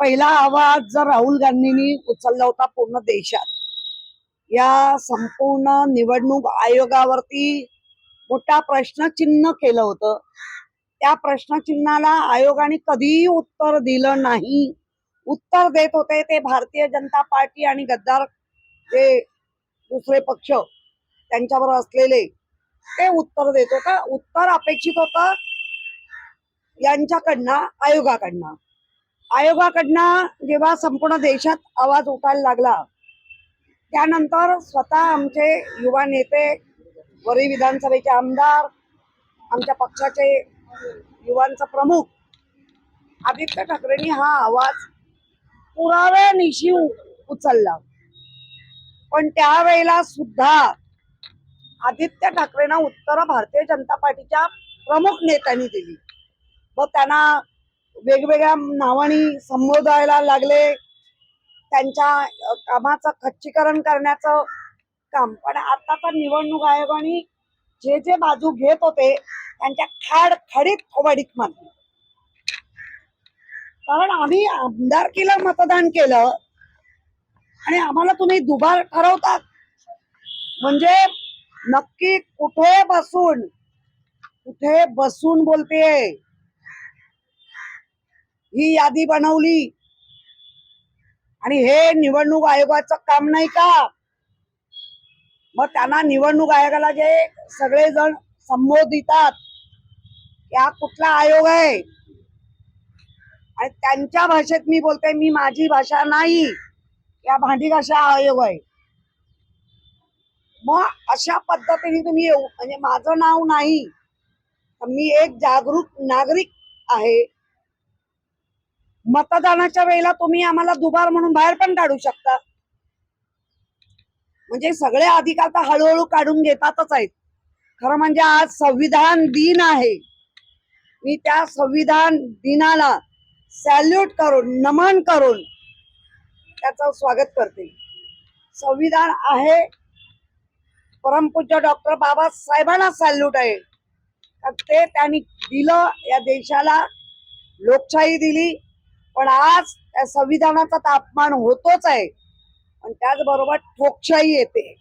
पहिला आवाज जर राहुल गांधींनी उचलला होता पूर्ण देशात, या संपूर्ण निवडणूक आयोगावरती मोठा प्रश्नचिन्ह केलं होतं. त्या प्रश्नचिन्हाला आयोगाने कधीही उत्तर दिलं नाही. उत्तर देत होते ते भारतीय जनता पार्टी आणि गद्दार जे दुसरे पक्ष त्यांच्यावर असलेले, ते उत्तर देत होतं. उत्तर अपेक्षित होतं यांच्याकडनं, आयोगाकडनं जेव्हा संपूर्ण देशात आवाज उठायला लागला, त्यानंतर स्वतः आमचे युवा नेते, वरी विधानसभेचे आमदार, आमच्या पक्षाचे युवांचा प्रमुख आदित्य ठाकरेंनी हा आवाज पुराव्यानिशी उचलला. पण त्यावेळेला सुद्धा आदित्य ठाकरेंना उत्तर भारतीय जनता पार्टीच्या प्रमुख नेत्यांनी दिली व त्यांना वेगवेगळ्या नावानी संबोधायला लागले. त्यांच्या कामाचं खच्चीकरण करण्याचं काम. पण आता तर निवडणूक आयोगाने जे जे बाजू घेत होते त्यांच्या खाडीत थोबाडीत मारली. कारण आम्ही आमदारकीला मतदान केलं आणि आम्हाला तुम्ही दुबार ठरवतात म्हणजे नक्की कुठे बसून बोलतेय. ही यादी बनवली आणि हे निवडणूक आयोगाचं काम नाही का? मग त्यांना निवडणूक आयोगाला जे सगळेजण संबोधितात, या कुठला आयोग आहे? आणि त्यांच्या भाषेत मी बोलते, मी माझी भाषा नाही, या भांडीघासा आयोग आहे. मग अशा पद्धतीने तुम्ही येऊ, म्हणजे माझं नाव नाही, मी एक जागरूक नागरिक आहे. मतदानाच्या वेळेला तुम्ही आम्हाला दुबार म्हणून बाहेर पण काढू शकता. म्हणजे सगळे अधिकार तर हळूहळू काढून घेतातच आहेत. खरं म्हणजे आज संविधान दिन आहे. मी त्या संविधान दिनाला सॅल्यूट करून, नमन करून त्याचं स्वागत करते. संविधान आहे, परमपूज्य डॉक्टर बाबासाहेबांना सॅल्यूट आहे. ते त्यांनी दिलं या देशाला, लोकशाही दिली. पण आज त्या संविधानाचा अपमान होतोच आहे, पण त्याचबरोबर ठोकशाही येते.